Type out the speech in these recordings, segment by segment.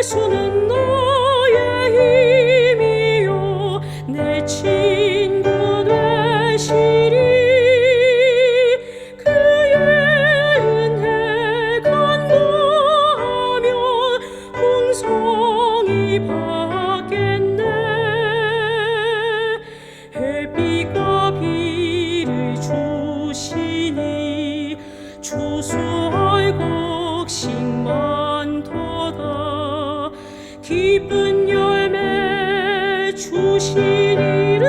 예수는 너의 힘이요 내 친구 되시리. 그의 은혜 간구하며 풍성히 받겠네. 햇빛과 비를 주시니 추수할 곡식 많도다. 기쁜 열매 주시리를.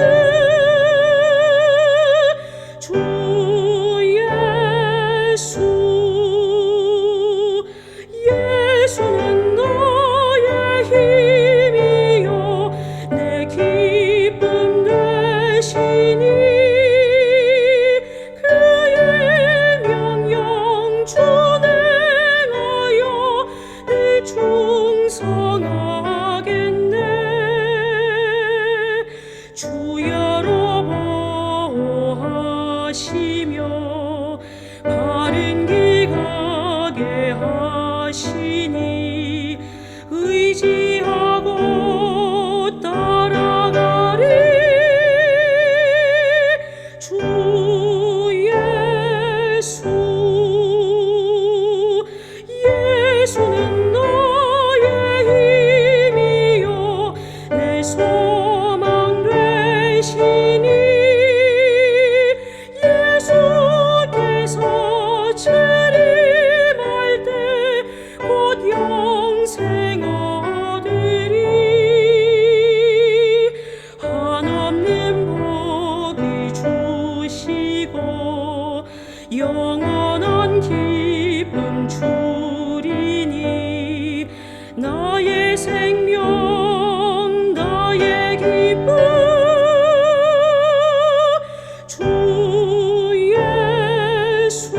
주 예수는 너의 힘이요 내 기쁨 되시니. 그의 명령 준행하여 늘 충성하겠네. 주여로 보호하시며 바른 길 가게 하시니 의지하고 따라가리. 주 예수는 너의 힘이요 내 소망 되시니. 예수께서 재림할 때 곧 영생 얻으리. 한없는 복이 주시고 영원한 기쁨 주리니. 나의 생명 나의 기쁨 주 예수.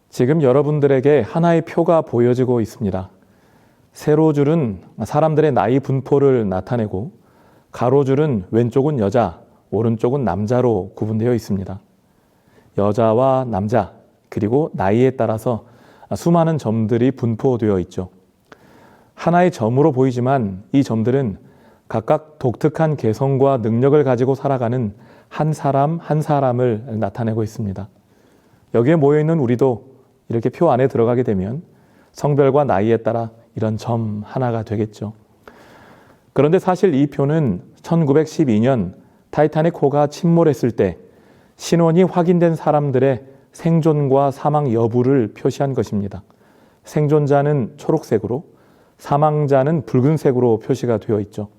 지금 여러분들에게 하나의 표가 보여지고 있습니다. 세로줄은 사람들의 나이 분포를 나타내고 가로줄은 왼쪽은 여자, 오른쪽은 남자로 구분되어 있습니다. 여자와 남자, 그리고 나이에 따라서 수많은 점들이 분포되어 있죠. 하나의 점으로 보이지만 이 점들은 각각 독특한 개성과 능력을 가지고 살아가는 한 사람 한 사람을 나타내고 있습니다. 여기에 모여있는 우리도 이렇게 표 안에 들어가게 되면 성별과 나이에 따라 이런 점 하나가 되겠죠. 그런데 사실 이 표는 1912년 타이타닉호가 침몰했을 때 신원이 확인된 사람들의 생존과 사망 여부를 표시한 것입니다. 생존자는 초록색으로, 사망자는 붉은색으로 표시가 되어 있죠.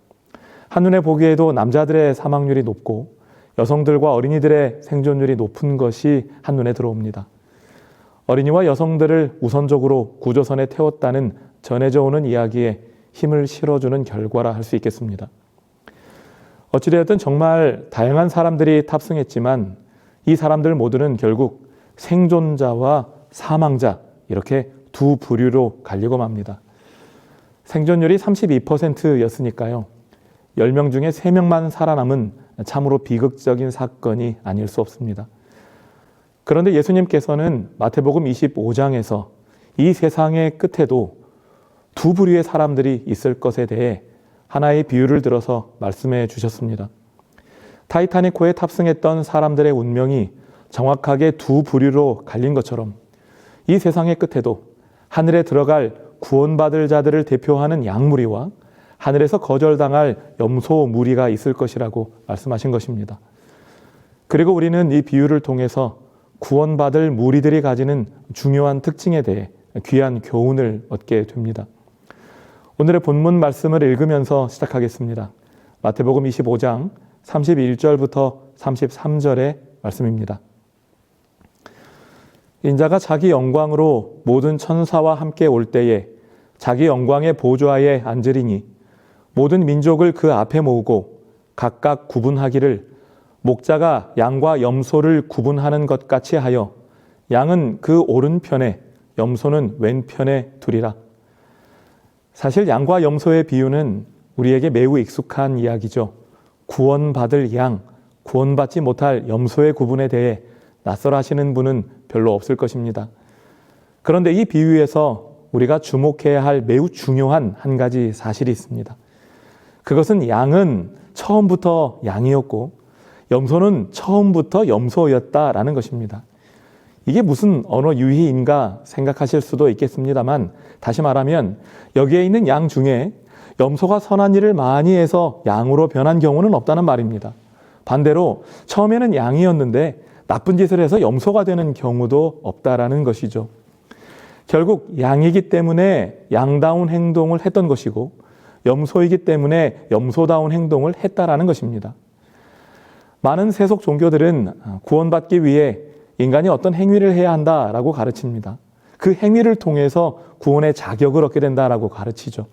한눈에 보기에도 남자들의 사망률이 높고 여성들과 어린이들의 생존율이 높은 것이 한눈에 들어옵니다. 어린이와 여성들을 우선적으로 구조선에 태웠다는 전해져 오는 이야기에 힘을 실어주는 결과라 할 수 있겠습니다. 어찌되었든 정말 다양한 사람들이 탑승했지만 이 사람들 모두는 결국 생존자와 사망자 이렇게 두 부류로 갈리고 맙니다. 생존율이 32%였으니까요. 10명 중에 3명만 살아남은 참으로 비극적인 사건이 아닐 수 없습니다. 그런데 예수님께서는 마태복음 25장에서 이 세상의 끝에도 두 부류의 사람들이 있을 것에 대해 하나의 비유를 들어서 말씀해 주셨습니다. 타이타닉호에 탑승했던 사람들의 운명이 정확하게 두 부류로 갈린 것처럼 이 세상의 끝에도 하늘에 들어갈 구원받을 자들을 대표하는 양무리와 하늘에서 거절당할 염소 무리가 있을 것이라고 말씀하신 것입니다. 그리고 우리는 이 비유를 통해서 구원받을 무리들이 가지는 중요한 특징에 대해 귀한 교훈을 얻게 됩니다. 오늘의 본문 말씀을 읽으면서 시작하겠습니다. 마태복음 25장 31절부터 33절의 말씀입니다. 인자가 자기 영광으로 모든 천사와 함께 올 때에 자기 영광의 보좌에 앉으리니 모든 민족을 그 앞에 모으고 각각 구분하기를 목자가 양과 염소를 구분하는 것 같이 하여 양은 그 오른편에 염소는 왼편에 두리라. 사실 양과 염소의 비유는 우리에게 매우 익숙한 이야기죠. 구원받을 양, 구원받지 못할 염소의 구분에 대해 낯설하시는 분은 별로 없을 것입니다. 그런데 이 비유에서 우리가 주목해야 할 매우 중요한 한 가지 사실이 있습니다. 그것은 양은 처음부터 양이었고 염소는 처음부터 염소였다라는 것입니다. 이게 무슨 언어 유희인가 생각하실 수도 있겠습니다만 다시 말하면 여기에 있는 양 중에 염소가 선한 일을 많이 해서 양으로 변한 경우는 없다는 말입니다. 반대로 처음에는 양이었는데 나쁜 짓을 해서 염소가 되는 경우도 없다라는 것이죠. 결국 양이기 때문에 양다운 행동을 했던 것이고 염소이기 때문에 염소다운 행동을 했다라는 것입니다. 많은 세속 종교들은 구원받기 위해 인간이 어떤 행위를 해야 한다라고 가르칩니다. 그 행위를 통해서 구원의 자격을 얻게 된다라고 가르치죠.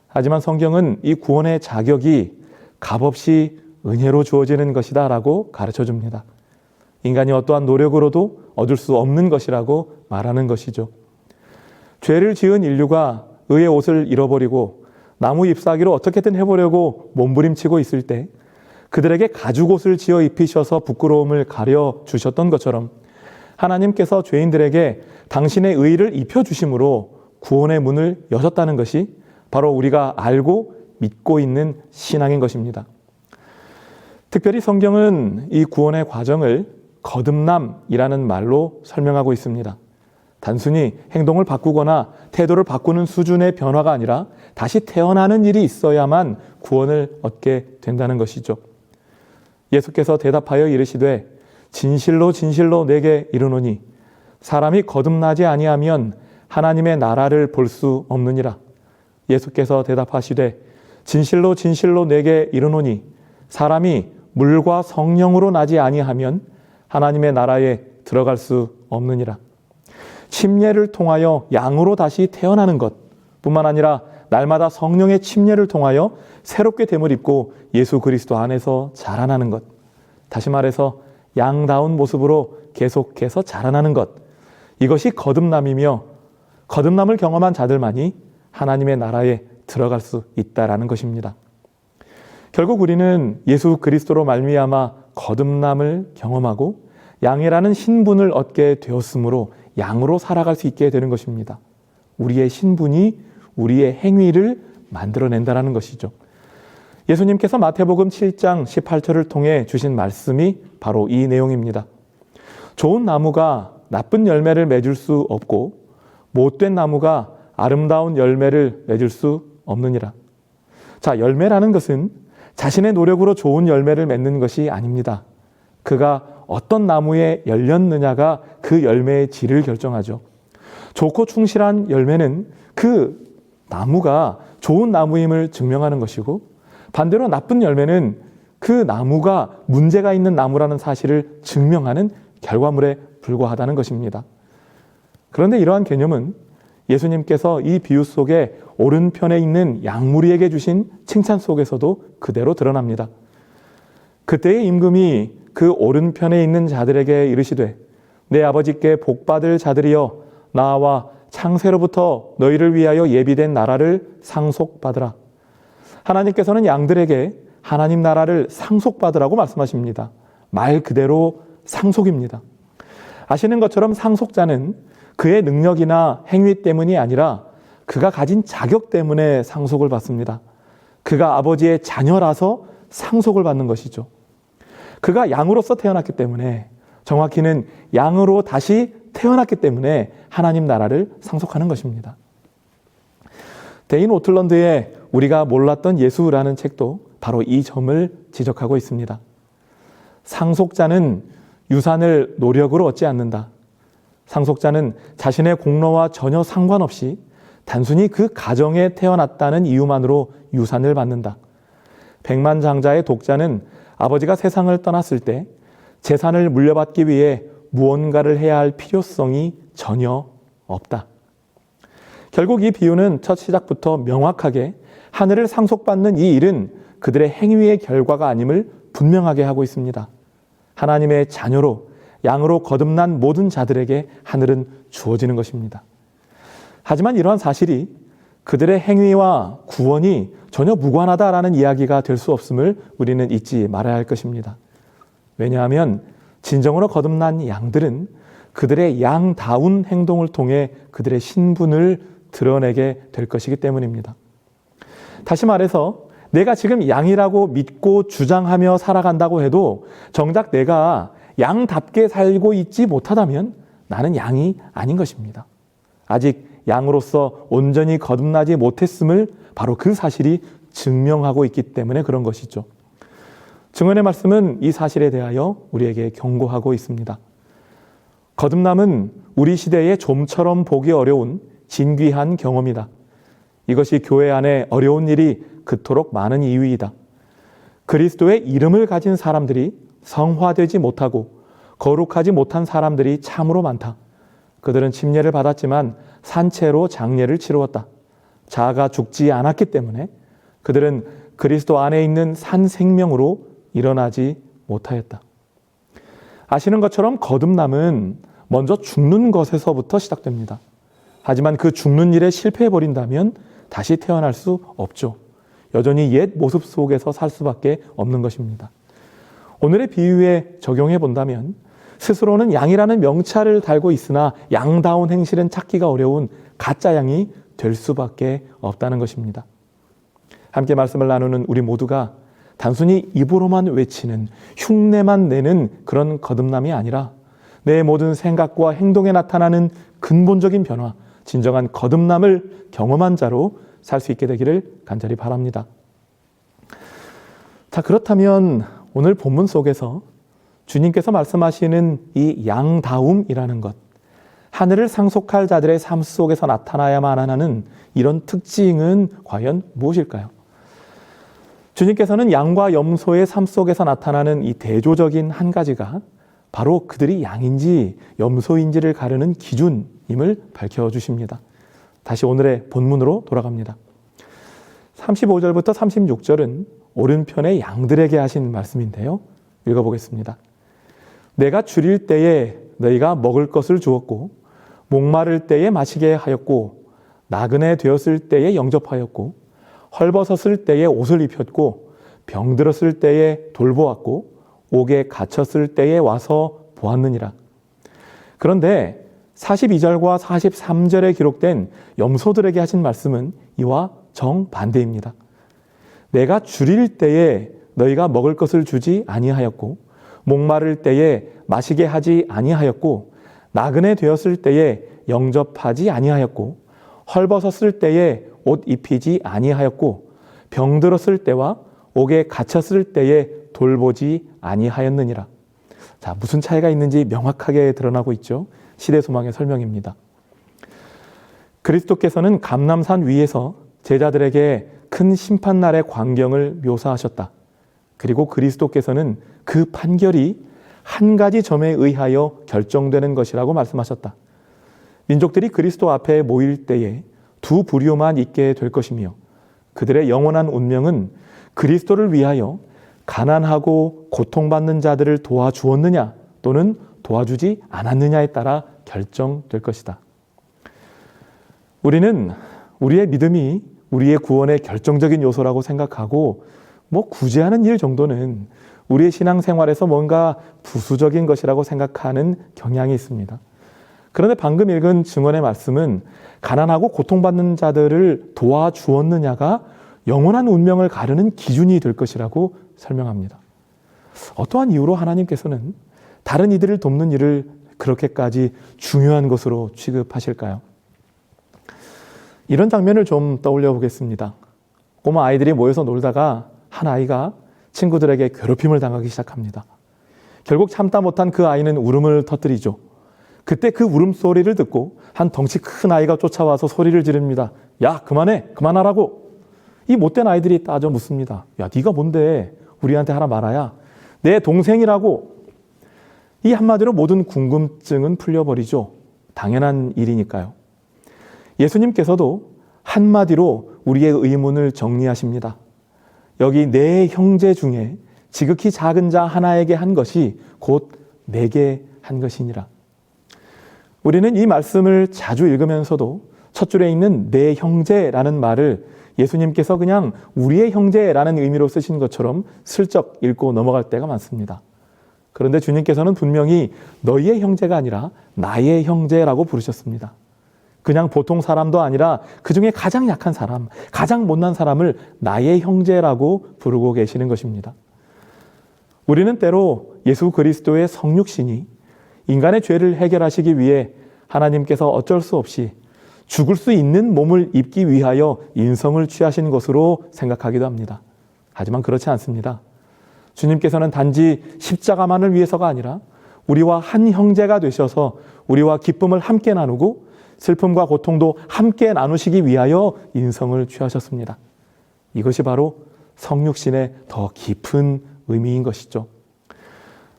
하지만 성경은 이 구원의 자격이 값없이 은혜로 주어지는 것이다라고 가르쳐 줍니다. 인간이 어떠한 노력으로도 얻을 수 없는 것이라고 말하는 것이죠. 죄를 지은 인류가 의의 옷을 잃어버리고 나무 잎사귀로 어떻게든 해보려고 몸부림치고 있을 때 그들에게 가죽옷을 지어 입히셔서 부끄러움을 가려주셨던 것처럼 하나님께서 죄인들에게 당신의 의를 입혀주심으로 구원의 문을 여셨다는 것이 바로 우리가 알고 믿고 있는 신앙인 것입니다. 특별히 성경은 이 구원의 과정을 거듭남이라는 말로 설명하고 있습니다. 단순히 행동을 바꾸거나 태도를 바꾸는 수준의 변화가 아니라 다시 태어나는 일이 있어야만 구원을 얻게 된다는 것이죠. 예수께서 대답하여 이르시되 진실로 진실로 내게 이르노니 사람이 거듭나지 아니하면 하나님의 나라를 볼 수 없느니라. 예수께서 대답하시되 진실로 진실로 내게 이르노니 사람이 물과 성령으로 나지 아니하면 하나님의 나라에 들어갈 수 없느니라. 침례를 통하여 양으로 다시 태어나는 것 뿐만 아니라 날마다 성령의 침례를 통하여 새롭게 됨을 입고 예수 그리스도 안에서 자라나는 것. 다시 말해서 양다운 모습으로 계속해서 자라나는 것. 이것이 거듭남이며 거듭남을 경험한 자들만이 하나님의 나라에 들어갈 수 있다라는 것입니다. 결국 우리는 예수 그리스도로 말미암아 거듭남을 경험하고 양이라는 신분을 얻게 되었으므로 양으로 살아갈 수 있게 되는 것입니다. 우리의 신분이 우리의 행위를 만들어낸다는 것이죠. 예수님께서 마태복음 7장 18절을 통해 주신 말씀이 바로 이 내용입니다. 좋은 나무가 나쁜 열매를 맺을 수 없고 못된 나무가 아름다운 열매를 맺을 수 없느니라. 자, 열매라는 것은 자신의 노력으로 좋은 열매를 맺는 것이 아닙니다. 그가 어떤 나무에 열렸느냐가 그 열매의 질을 결정하죠. 좋고 충실한 열매는 그 나무가 좋은 나무임을 증명하는 것이고, 반대로 나쁜 열매는 그 나무가 문제가 있는 나무라는 사실을 증명하는 결과물에 불과하다는 것입니다. 그런데 이러한 개념은 예수님께서 이 비유 속에 오른편에 있는 양무리에게 주신 칭찬 속에서도 그대로 드러납니다. 그때의 임금이 그 오른편에 있는 자들에게 이르시되, 내 아버지께 복받을 자들이여 나와 창세로부터 너희를 위하여 예비된 나라를 상속받으라. 하나님께서는 양들에게 하나님 나라를 상속받으라고 말씀하십니다. 말 그대로 상속입니다. 아시는 것처럼 상속자는 그의 능력이나 행위 때문이 아니라 그가 가진 자격 때문에 상속을 받습니다. 그가 아버지의 자녀라서 상속을 받는 것이죠. 그가 양으로서 태어났기 때문에, 정확히는 양으로 다시 태어났기 때문에 하나님 나라를 상속하는 것입니다. 데인 오틀런드의 우리가 몰랐던 예수라는 책도 바로 이 점을 지적하고 있습니다. 상속자는 유산을 노력으로 얻지 않는다. 상속자는 자신의 공로와 전혀 상관없이 단순히 그 가정에 태어났다는 이유만으로 유산을 받는다. 백만장자의 독자는 아버지가 세상을 떠났을 때 재산을 물려받기 위해 무언가를 해야 할 필요성이 전혀 없다. 결국 이 비유는 첫 시작부터 명확하게 하늘을 상속받는 이 일은 그들의 행위의 결과가 아님을 분명하게 하고 있습니다. 하나님의 자녀로 양으로 거듭난 모든 자들에게 하늘은 주어지는 것입니다. 하지만 이러한 사실이 그들의 행위와 구원이 전혀 무관하다라는 이야기가 될 수 없음을 우리는 잊지 말아야 할 것입니다. 왜냐하면 진정으로 거듭난 양들은 그들의 양다운 행동을 통해 그들의 신분을 드러내게 될 것이기 때문입니다. 다시 말해서 내가 지금 양이라고 믿고 주장하며 살아간다고 해도 정작 내가 양답게 살고 있지 못하다면 나는 양이 아닌 것입니다. 아직 양으로서 온전히 거듭나지 못했음을 바로 그 사실이 증명하고 있기 때문에 그런 것이죠. 증언의 말씀은 이 사실에 대하여 우리에게 경고하고 있습니다. 거듭남은 우리 시대에 좀처럼 보기 어려운 진귀한 경험이다. 이것이 교회 안에 어려운 일이 그토록 많은 이유이다. 그리스도의 이름을 가진 사람들이 성화되지 못하고 거룩하지 못한 사람들이 참으로 많다. 그들은 침례를 받았지만 산채로 장례를 치루었다. 자아가 죽지 않았기 때문에 그들은 그리스도 안에 있는 산 생명으로 일어나지 못하였다. 아시는 것처럼 거듭남은 먼저 죽는 것에서부터 시작됩니다. 하지만 그 죽는 일에 실패해버린다면 다시 태어날 수 없죠. 여전히 옛 모습 속에서 살 수밖에 없는 것입니다. 오늘의 비유에 적용해 본다면 스스로는 양이라는 명찰을 달고 있으나 양다운 행실은 찾기가 어려운 가짜 양이 될 수밖에 없다는 것입니다. 함께 말씀을 나누는 우리 모두가 단순히 입으로만 외치는 흉내만 내는 그런 거듭남이 아니라 내 모든 생각과 행동에 나타나는 근본적인 변화, 진정한 거듭남을 경험한 자로 살 수 있게 되기를 간절히 바랍니다. 자, 그렇다면 오늘 본문 속에서 주님께서 말씀하시는 이 양다움이라는 것, 하늘을 상속할 자들의 삶 속에서 나타나야만 하는 이런 특징은 과연 무엇일까요? 주님께서는 양과 염소의 삶 속에서 나타나는 이 대조적인 한 가지가 바로 그들이 양인지 염소인지를 가르는 기준임을 밝혀주십니다. 다시 오늘의 본문으로 돌아갑니다. 35절부터 36절은 오른편의 양들에게 하신 말씀인데요. 읽어보겠습니다. 내가 줄일 때에 너희가 먹을 것을 주었고 목마를 때에 마시게 하였고 나그네 되었을 때에 영접하였고 헐벗었을 때에 옷을 입혔고 병들었을 때에 돌보았고 옥에 갇혔을 때에 와서 보았느니라. 그런데 42절과 43절에 기록된 염소들에게 하신 말씀은 이와 정반대입니다. 내가 줄일 때에 너희가 먹을 것을 주지 아니하였고 목마를 때에 마시게 하지 아니하였고 나그네 되었을 때에 영접하지 아니하였고 헐벗었을 때에 옷 입히지 아니하였고 병들었을 때와 옥에 갇혔을 때에 돌보지 아니하였느니라. 자, 무슨 차이가 있는지 명확하게 드러나고 있죠. 시대소망의 설명입니다. 그리스도께서는 감람산 위에서 제자들에게 큰 심판날의 광경을 묘사하셨다. 그리고 그리스도께서는 그 판결이 한 가지 점에 의하여 결정되는 것이라고 말씀하셨다. 민족들이 그리스도 앞에 모일 때에 두 부류만 있게 될 것이며 그들의 영원한 운명은 그리스도를 위하여 가난하고 고통받는 자들을 도와주었느냐 또는 도와주지 않았느냐에 따라 결정될 것이다. 우리는 우리의 믿음이 우리의 구원의 결정적인 요소라고 생각하고 구제하는 일 정도는 우리의 신앙생활에서 뭔가 부수적인 것이라고 생각하는 경향이 있습니다. 그런데 방금 읽은 증언의 말씀은 가난하고 고통받는 자들을 도와주었느냐가 영원한 운명을 가르는 기준이 될 것이라고 설명합니다. 어떠한 이유로 하나님께서는 다른 이들을 돕는 일을 그렇게까지 중요한 것으로 취급하실까요? 이런 장면을 좀 떠올려 보겠습니다. 꼬마 아이들이 모여서 놀다가 한 아이가 친구들에게 괴롭힘을 당하기 시작합니다. 결국 참다 못한 그 아이는 울음을 터뜨리죠. 그때 그 울음소리를 듣고 한 덩치 큰 아이가 쫓아와서 소리를 지릅니다. 야, 그만해! 그만하라고! 이 못된 아이들이 따져 묻습니다. 야, 네가 뭔데 우리한테 하나 말아야? 내 동생이라고! 이 한마디로 모든 궁금증은 풀려버리죠. 당연한 일이니까요. 예수님께서도 한마디로 우리의 의문을 정리하십니다. 여기 내 형제 중에 지극히 작은 자 하나에게 한 것이 곧 내게 한 것이니라. 우리는 이 말씀을 자주 읽으면서도 첫 줄에 있는 내 형제라는 말을 예수님께서 그냥 우리의 형제라는 의미로 쓰신 것처럼 슬쩍 읽고 넘어갈 때가 많습니다. 그런데 주님께서는 분명히 너희의 형제가 아니라 나의 형제라고 부르셨습니다. 그냥 보통 사람도 아니라 그 중에 가장 약한 사람, 가장 못난 사람을 나의 형제라고 부르고 계시는 것입니다. 우리는 때로 예수 그리스도의 성육신이 인간의 죄를 해결하시기 위해 하나님께서 어쩔 수 없이 죽을 수 있는 몸을 입기 위하여 인성을 취하신 것으로 생각하기도 합니다. 하지만 그렇지 않습니다. 주님께서는 단지 십자가만을 위해서가 아니라 우리와 한 형제가 되셔서 우리와 기쁨을 함께 나누고 슬픔과 고통도 함께 나누시기 위하여 인성을 취하셨습니다. 이것이 바로 성육신의 더 깊은 의미인 것이죠.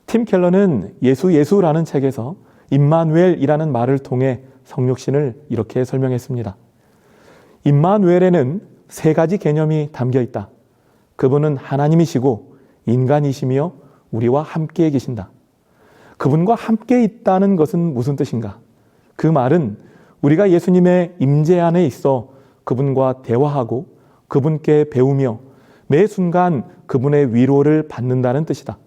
팀 켈러는 예수라는 책에서 임마누엘이라는 말을 통해 성육신을 이렇게 설명했습니다. 임마누엘에는 세 가지 개념이 담겨 있다. 그분은 하나님이시고 인간이시며 우리와 함께 계신다. 그분과 함께 있다는 것은 무슨 뜻인가? 그 말은 우리가 예수님의 임재 안에 있어 그분과 대화하고 그분께 배우며 매 순간 그분의 위로를 받는다는 뜻이다.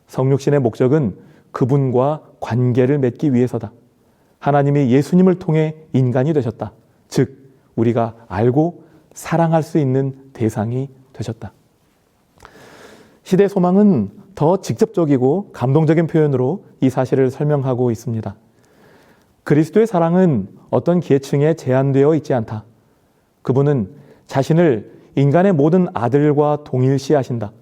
성육신의 목적은 그분과 관계를 맺기 위해서다. 하나님이 예수님을 통해 인간이 되셨다. 즉 우리가 알고 사랑할 수 있는 대상이 되셨다. 시대 소망은 더 직접적이고 감동적인 표현으로 이 사실을 설명하고 있습니다. 그리스도의 사랑은 어떤 계층에 제한되어 있지 않다. 그분은 자신을 인간의 모든 아들과 동일시하신다.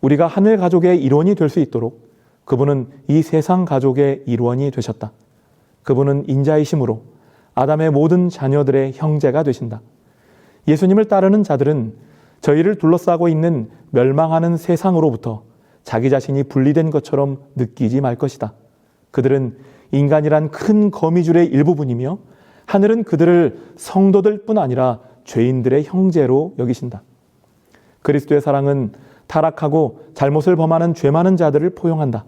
우리가 하늘 가족의 일원이 될 수 있도록 그분은 이 세상 가족의 일원이 되셨다. 그분은 인자이심으로 아담의 모든 자녀들의 형제가 되신다. 예수님을 따르는 자들은 저희를 둘러싸고 있는 멸망하는 세상으로부터 자기 자신이 분리된 것처럼 느끼지 말 것이다. 그들은 인간이란 큰 거미줄의 일부분이며 하늘은 그들을 성도들 뿐 아니라 죄인들의 형제로 여기신다. 그리스도의 사랑은 타락하고 잘못을 범하는 죄 많은 자들을 포용한다.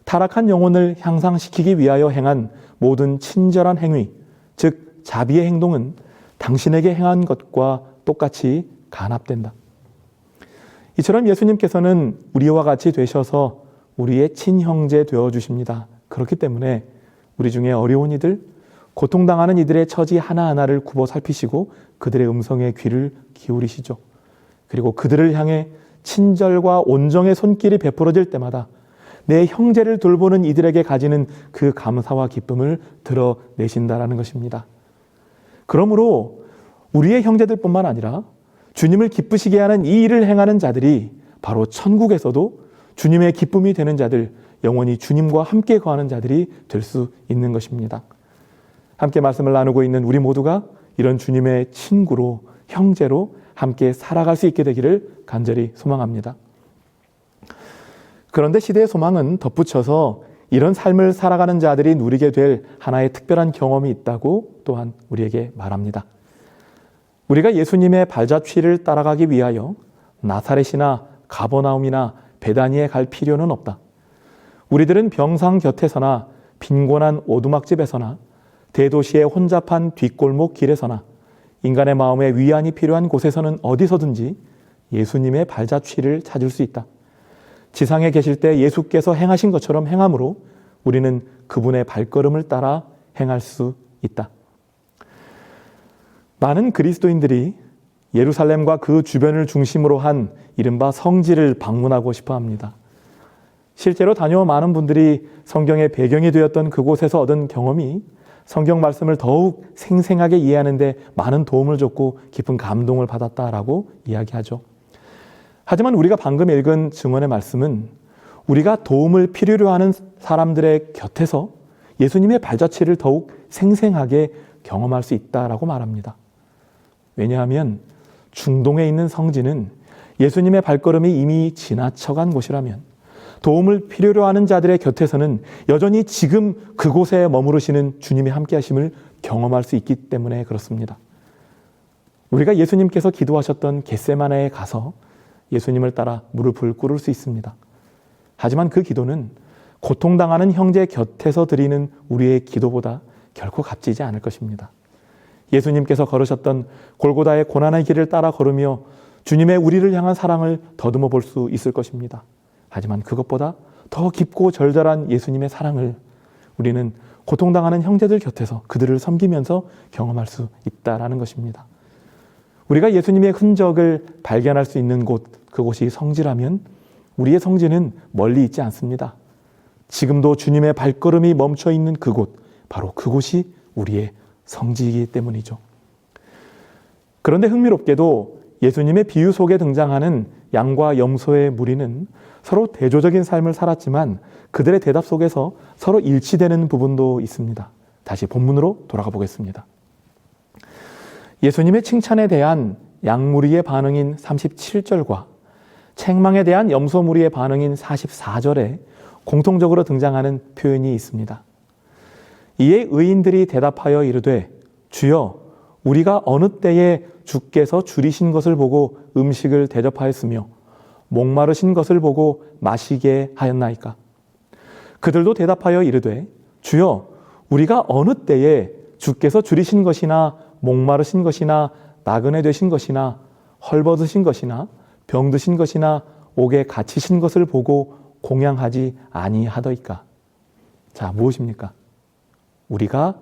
타락한 영혼을 향상시키기 위하여 행한 모든 친절한 행위, 즉 자비의 행동은 당신에게 행한 것과 똑같이 간합된다. 이처럼 예수님께서는 우리와 같이 되셔서 우리의 친형제 되어주십니다. 그렇기 때문에 우리 중에 어려운 이들, 고통당하는 이들의 처지 하나하나를 굽어 살피시고 그들의 음성에 귀를 기울이시죠. 그리고 그들을 향해 친절과 온정의 손길이 베풀어질 때마다 내 형제를 돌보는 이들에게 가지는 그 감사와 기쁨을 드러내신다라는 것입니다. 그러므로 우리의 형제들뿐만 아니라 주님을 기쁘시게 하는 이 일을 행하는 자들이 바로 천국에서도 주님의 기쁨이 되는 자들, 영원히 주님과 함께 거하는 자들이 될 수 있는 것입니다. 함께 말씀을 나누고 있는 우리 모두가 이런 주님의 친구로, 형제로 함께 살아갈 수 있게 되기를 간절히 소망합니다. 그런데 시대의 소망은 덧붙여서 이런 삶을 살아가는 자들이 누리게 될 하나의 특별한 경험이 있다고 또한 우리에게 말합니다. 우리가 예수님의 발자취를 따라가기 위하여 나사렛이나 가버나움이나 베다니에 갈 필요는 없다. 우리들은 병상 곁에서나 빈곤한 오두막집에서나 대도시의 혼잡한 뒷골목 길에서나 인간의 마음에 위안이 필요한 곳에서는 어디서든지 예수님의 발자취를 찾을 수 있다. 지상에 계실 때 예수께서 행하신 것처럼 행함으로 우리는 그분의 발걸음을 따라 행할 수 있다. 많은 그리스도인들이 예루살렘과 그 주변을 중심으로 한 이른바 성지를 방문하고 싶어 합니다. 실제로 다녀온 많은 분들이 성경의 배경이 되었던 그곳에서 얻은 경험이 성경 말씀을 더욱 생생하게 이해하는 데 많은 도움을 줬고 깊은 감동을 받았다라고 이야기하죠. 하지만 우리가 방금 읽은 증언의 말씀은 우리가 도움을 필요로 하는 사람들의 곁에서 예수님의 발자취를 더욱 생생하게 경험할 수 있다라고 말합니다. 왜냐하면 중동에 있는 성지는 예수님의 발걸음이 이미 지나쳐간 곳이라면 도움을 필요로 하는 자들의 곁에서는 여전히 지금 그곳에 머무르시는 주님의 함께하심을 경험할 수 있기 때문에 그렇습니다. 우리가 예수님께서 기도하셨던 겟세마네에 가서 예수님을 따라 무릎을 꿇을 수 있습니다. 하지만 그 기도는 고통당하는 형제 곁에서 드리는 우리의 기도보다 결코 값지지 않을 것입니다. 예수님께서 걸으셨던 골고다의 고난의 길을 따라 걸으며 주님의 우리를 향한 사랑을 더듬어 볼 수 있을 것입니다. 하지만 그것보다 더 깊고 절절한 예수님의 사랑을 우리는 고통당하는 형제들 곁에서 그들을 섬기면서 경험할 수 있다라는 것입니다. 우리가 예수님의 흔적을 발견할 수 있는 곳, 그곳이 성지라면 우리의 성지는 멀리 있지 않습니다. 지금도 주님의 발걸음이 멈춰 있는 그곳, 바로 그곳이 우리의 성지이기 때문이죠. 그런데 흥미롭게도 예수님의 비유 속에 등장하는 양과 염소의 무리는 서로 대조적인 삶을 살았지만 그들의 대답 속에서 서로 일치되는 부분도 있습니다. 다시 본문으로 돌아가 보겠습니다. 예수님의 칭찬에 대한 양무리의 반응인 37절과 책망에 대한 염소 무리의 반응인 44절에 공통적으로 등장하는 표현이 있습니다. 이에 의인들이 대답하여 이르되 주여 우리가 어느 때에 주께서 줄이신 것을 보고 음식을 대접하였으며 목마르신 것을 보고 마시게 하였나이까? 그들도 대답하여 이르되 주여 우리가 어느 때에 주께서 줄이신 것이나 목마르신 것이나 나그네 되신 것이나 헐벗으신 것이나 병드신 것이나 옥에 갇히신 것을 보고 공양하지 아니하더이까? 자, 무엇입니까? 우리가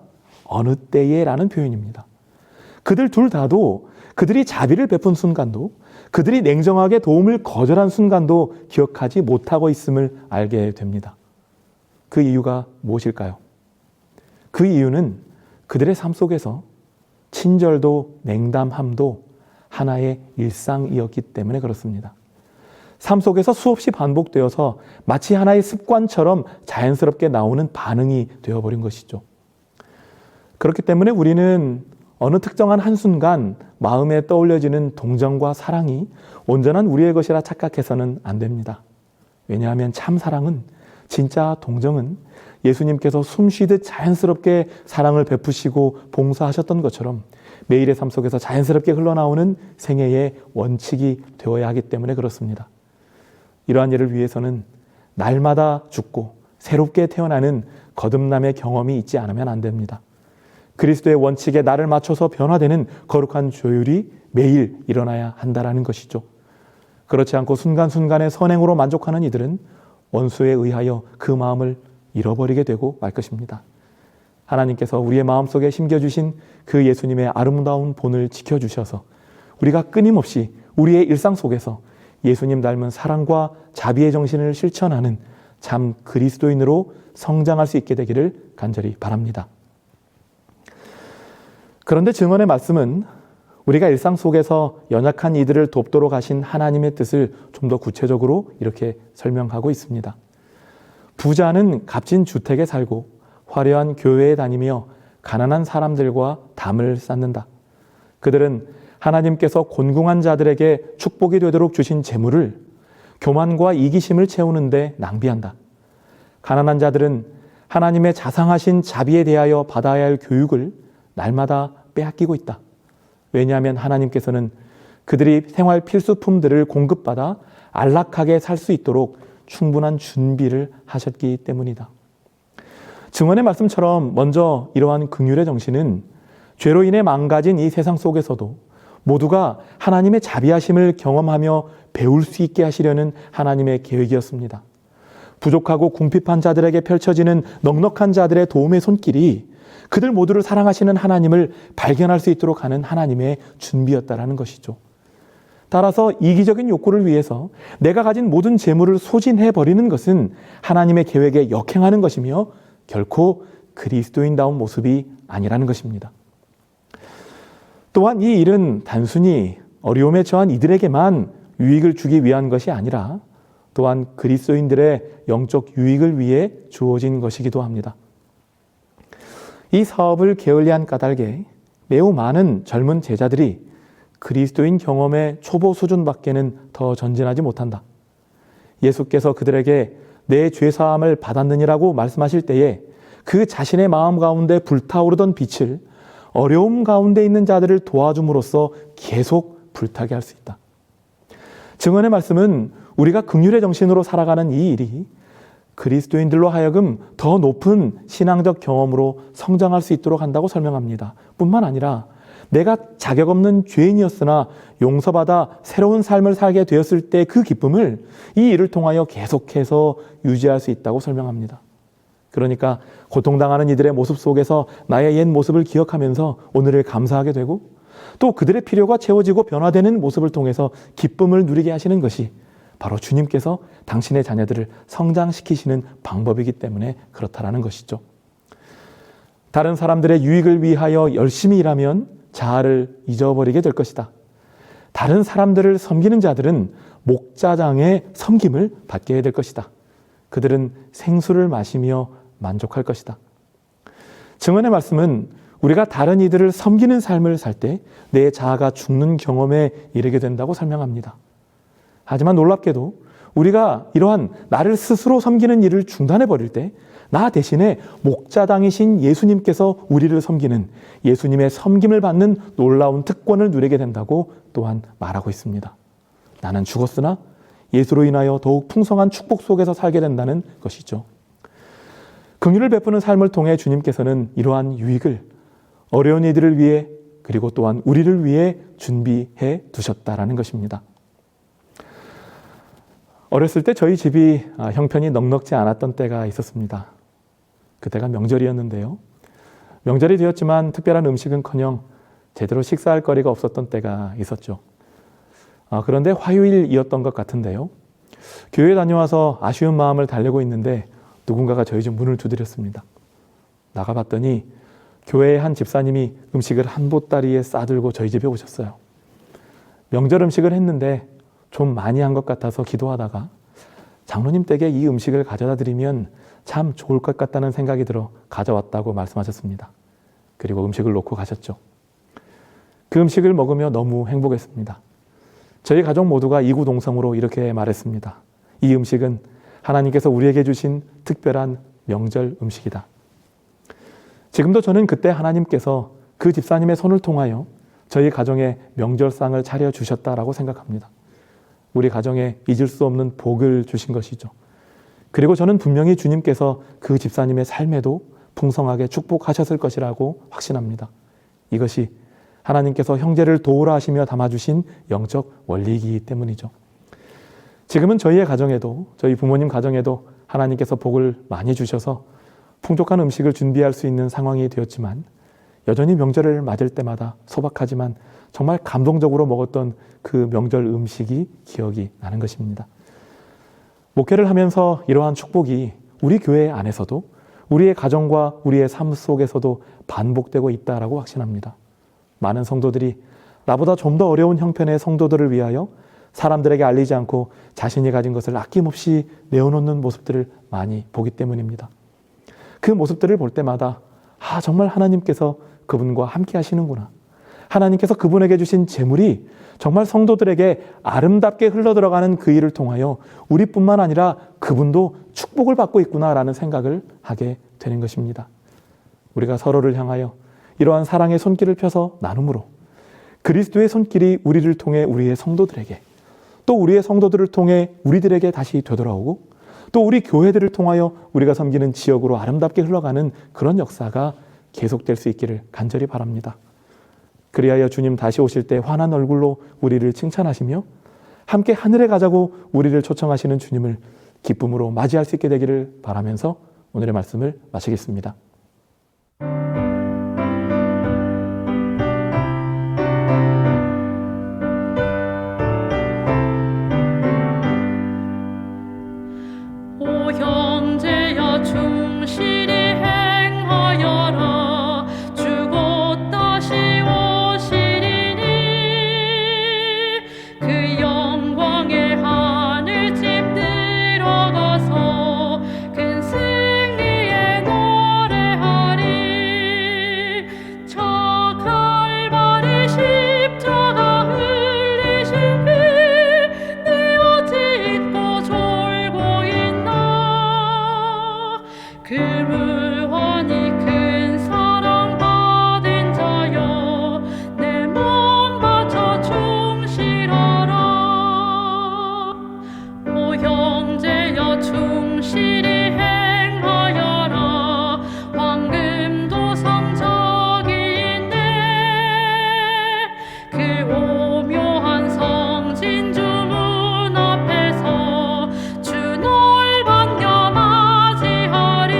어느 때에 라는 표현입니다. 그들 둘 다도 그들이 자비를 베푼 순간도 그들이 냉정하게 도움을 거절한 순간도 기억하지 못하고 있음을 알게 됩니다. 그 이유가 무엇일까요? 그 이유는 그들의 삶 속에서 친절도 냉담함도 하나의 일상이었기 때문에 그렇습니다. 삶 속에서 수없이 반복되어서 마치 하나의 습관처럼 자연스럽게 나오는 반응이 되어버린 것이죠. 그렇기 때문에 우리는 어느 특정한 한순간 마음에 떠올려지는 동정과 사랑이 온전한 우리의 것이라 착각해서는 안 됩니다. 왜냐하면 참 사랑은, 진짜 동정은 예수님께서 숨쉬듯 자연스럽게 사랑을 베푸시고 봉사하셨던 것처럼 매일의 삶 속에서 자연스럽게 흘러나오는 생애의 원칙이 되어야 하기 때문에 그렇습니다. 이러한 일을 위해서는 날마다 죽고 새롭게 태어나는 거듭남의 경험이 있지 않으면 안 됩니다. 그리스도의 원칙에 나를 맞춰서 변화되는 거룩한 조율이 매일 일어나야 한다라는 것이죠. 그렇지 않고 순간순간의 선행으로 만족하는 이들은 원수에 의하여 그 마음을 잃어버리게 되고 말 것입니다. 하나님께서 우리의 마음속에 심겨주신 그 예수님의 아름다운 본을 지켜주셔서 우리가 끊임없이 우리의 일상 속에서 예수님 닮은 사랑과 자비의 정신을 실천하는 참 그리스도인으로 성장할 수 있게 되기를 간절히 바랍니다. 그런데 증언의 말씀은 우리가 일상 속에서 연약한 이들을 돕도록 하신 하나님의 뜻을 좀 더 구체적으로 이렇게 설명하고 있습니다. 부자는 값진 주택에 살고 화려한 교회에 다니며 가난한 사람들과 담을 쌓는다. 그들은 하나님께서 곤궁한 자들에게 축복이 되도록 주신 재물을 교만과 이기심을 채우는데 낭비한다. 가난한 자들은 하나님의 자상하신 자비에 대하여 받아야 할 교육을 날마다 빼앗기고 있다. 왜냐하면 하나님께서는 그들이 생활 필수품들을 공급받아 안락하게 살 수 있도록 충분한 준비를 하셨기 때문이다. 증언의 말씀처럼 먼저 이러한 긍휼의 정신은 죄로 인해 망가진 이 세상 속에서도 모두가 하나님의 자비하심을 경험하며 배울 수 있게 하시려는 하나님의 계획이었습니다. 부족하고 궁핍한 자들에게 펼쳐지는 넉넉한 자들의 도움의 손길이 그들 모두를 사랑하시는 하나님을 발견할 수 있도록 하는 하나님의 준비였다라는 것이죠. 따라서 이기적인 욕구를 위해서 내가 가진 모든 재물을 소진해버리는 것은 하나님의 계획에 역행하는 것이며 결코 그리스도인다운 모습이 아니라는 것입니다. 또한 이 일은 단순히 어려움에 처한 이들에게만 유익을 주기 위한 것이 아니라 또한 그리스도인들의 영적 유익을 위해 주어진 것이기도 합니다. 이 사업을 게을리한 까닭에 매우 많은 젊은 제자들이 그리스도인 경험의 초보 수준밖에는 더 전진하지 못한다. 예수께서 그들에게 내 죄사함을 받았느니라고 말씀하실 때에 그 자신의 마음 가운데 불타오르던 빛을 어려움 가운데 있는 자들을 도와줌으로써 계속 불타게 할 수 있다. 증언의 말씀은 우리가 긍휼의 정신으로 살아가는 이 일이 그리스도인들로 하여금 더 높은 신앙적 경험으로 성장할 수 있도록 한다고 설명합니다. 뿐만 아니라 내가 자격 없는 죄인이었으나 용서받아 새로운 삶을 살게 되었을 때 그 기쁨을 이 일을 통하여 계속해서 유지할 수 있다고 설명합니다. 그러니까 고통당하는 이들의 모습 속에서 나의 옛 모습을 기억하면서 오늘을 감사하게 되고 또 그들의 필요가 채워지고 변화되는 모습을 통해서 기쁨을 누리게 하시는 것이 바로 주님께서 당신의 자녀들을 성장시키시는 방법이기 때문에 그렇다라는 것이죠. 다른 사람들의 유익을 위하여 열심히 일하면 자아를 잊어버리게 될 것이다. 다른 사람들을 섬기는 자들은 목자장의 섬김을 받게 될 것이다. 그들은 생수를 마시며 만족할 것이다. 증언의 말씀은 우리가 다른 이들을 섬기는 삶을 살 때 내 자아가 죽는 경험에 이르게 된다고 설명합니다. 하지만 놀랍게도 우리가 이러한 나를 스스로 섬기는 일을 중단해버릴 때 나 대신에 목자당이신 예수님께서 우리를 섬기는 예수님의 섬김을 받는 놀라운 특권을 누리게 된다고 또한 말하고 있습니다. 나는 죽었으나 예수로 인하여 더욱 풍성한 축복 속에서 살게 된다는 것이죠. 긍휼을 베푸는 삶을 통해 주님께서는 이러한 유익을 어려운 이들을 위해 그리고 또한 우리를 위해 준비해 두셨다라는 것입니다. 어렸을 때 저희 집이 형편이 넉넉지 않았던 때가 있었습니다. 그때가 명절이었는데요. 명절이 되었지만 특별한 음식은커녕 제대로 식사할 거리가 없었던 때가 있었죠. 그런데 화요일이었던 것 같은데요. 교회 다녀와서 아쉬운 마음을 달래고 있는데 누군가가 저희 집 문을 두드렸습니다. 나가봤더니 교회의 한 집사님이 음식을 한 보따리에 싸들고 저희 집에 오셨어요. 명절 음식을 했는데 좀 많이 한 것 같아서 기도하다가 장로님 댁에 이 음식을 가져다 드리면 참 좋을 것 같다는 생각이 들어 가져왔다고 말씀하셨습니다. 그리고 음식을 놓고 가셨죠. 그 음식을 먹으며 너무 행복했습니다. 저희 가족 모두가 이구동성으로 이렇게 말했습니다. 이 음식은 하나님께서 우리에게 주신 특별한 명절 음식이다. 지금도 저는 그때 하나님께서 그 집사님의 손을 통하여 저희 가정에 명절상을 차려주셨다라고 생각합니다. 우리 가정에 잊을 수 없는 복을 주신 것이죠. 그리고 저는 분명히 주님께서 그 집사님의 삶에도 풍성하게 축복하셨을 것이라고 확신합니다. 이것이 하나님께서 형제를 도우라 하시며 담아주신 영적 원리이기 때문이죠. 지금은 저희의 가정에도 저희 부모님 가정에도 하나님께서 복을 많이 주셔서 풍족한 음식을 준비할 수 있는 상황이 되었지만 여전히 명절을 맞을 때마다 소박하지만 정말 감동적으로 먹었던 그 명절 음식이 기억이 나는 것입니다. 목회를 하면서 이러한 축복이 우리 교회 안에서도 우리의 가정과 우리의 삶 속에서도 반복되고 있다라고 확신합니다. 많은 성도들이 나보다 좀 더 어려운 형편의 성도들을 위하여 사람들에게 알리지 않고 자신이 가진 것을 아낌없이 내어놓는 모습들을 많이 보기 때문입니다. 그 모습들을 볼 때마다 정말 하나님께서 그분과 함께 하시는구나. 하나님께서 그분에게 주신 재물이 정말 성도들에게 아름답게 흘러들어가는 그 일을 통하여 우리뿐만 아니라 그분도 축복을 받고 있구나라는 생각을 하게 되는 것입니다. 우리가 서로를 향하여 이러한 사랑의 손길을 펴서 나눔으로 그리스도의 손길이 우리를 통해 우리의 성도들에게, 또 우리의 성도들을 통해 우리들에게 다시 되돌아오고, 또 우리 교회들을 통하여 우리가 섬기는 지역으로 아름답게 흘러가는 그런 역사가 계속될 수 있기를 간절히 바랍니다. 그리하여 주님 다시 오실 때 환한 얼굴로 우리를 칭찬하시며 함께 하늘에 가자고 우리를 초청하시는 주님을 기쁨으로 맞이할 수 있게 되기를 바라면서 오늘의 말씀을 마치겠습니다. 오 형제여 충실히 행하여라. 주 곧 다시 오시리니 그 영광의 하늘집 들어가서 큰 승리에 노래하리. 저 칼바리 십자가 흘리신 피 내 어찌 잊고 졸고 있나. 그 무한히 큰 사랑 받은 자여 내 몸 바쳐 충실하라. 오 형제여 충실히 행하여라. 황금도 성적인데 그 오묘한 성진주 문 앞에서 주 널 반겨 맞이하리.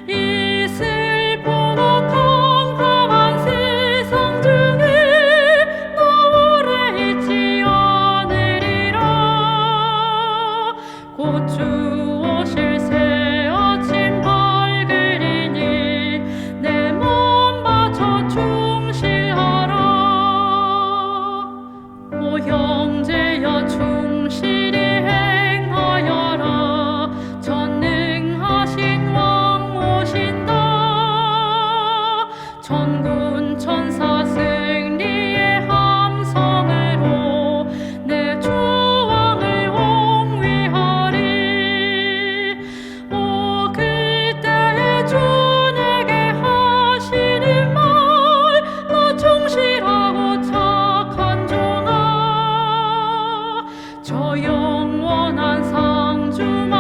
이 슬프고 컴컴한 세상 중에 나 오래 있지 않으리라. 곧 주 오실 새 아침 밝으리니 내 몸 바쳐 충실하라. 오 형제여 충실히 행하여라. 전능하신 왕 오신다. 천군 천사 승리의 함성으로 내 주 왕을 홍위하리. 오 그때에 주 내게 하시는 말 나 충실하고 착한 종아. 저 영원한 상 주마하시리니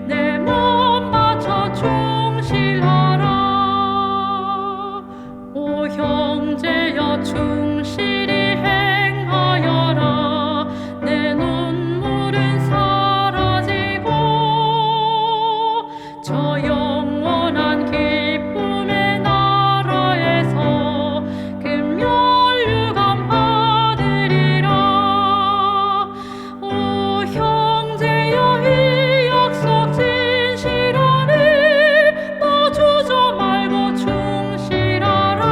내 몸 바쳐 충실하라. 오 형제여 충실히 행하여라. 내 눈물은 사라지고 저 영원한 기쁨의 나라에서 금면류관 받으리라. 오 형제여 이 약속 진실하니 너 주저 말고 충실하라.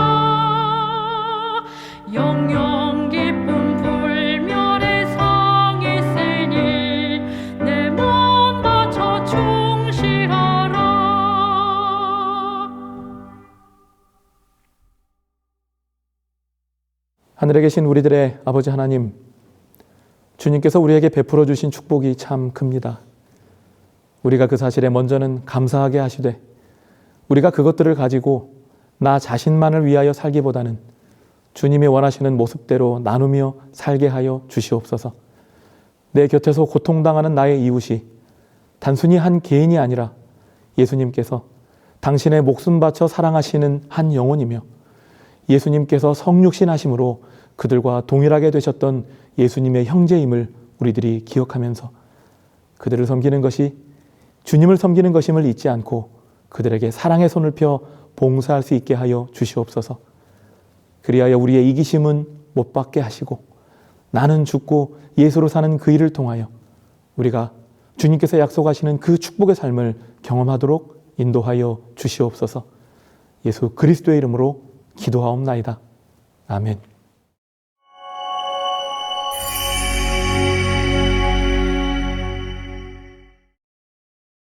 영영 기쁨 불멸의 상 있으니 내 몸 바쳐 충실하라. 하늘에 계신 우리들의 아버지 하나님, 주님께서 우리에게 베풀어 주신 축복이 참 큽니다. 우리가 그 사실에 먼저는 감사하게 하시되 우리가 그것들을 가지고 나 자신만을 위하여 살기보다는 주님이 원하시는 모습대로 나누며 살게 하여 주시옵소서. 내 곁에서 고통당하는 나의 이웃이 단순히 한 개인이 아니라 예수님께서 당신의 목숨 바쳐 사랑하시는 한 영혼이며 예수님께서 성육신 하심으로 그들과 동일하게 되셨던 예수님의 형제임을 우리들이 기억하면서 그들을 섬기는 것이 주님을 섬기는 것임을 잊지 않고 그들에게 사랑의 손을 펴 봉사할 수 있게 하여 주시옵소서. 그리하여 우리의 이기심은 못 받게 하시고 나는 죽고 예수로 사는 그 일을 통하여 우리가 주님께서 약속하시는 그 축복의 삶을 경험하도록 인도하여 주시옵소서. 예수 그리스도의 이름으로 기도하옵나이다. 아멘.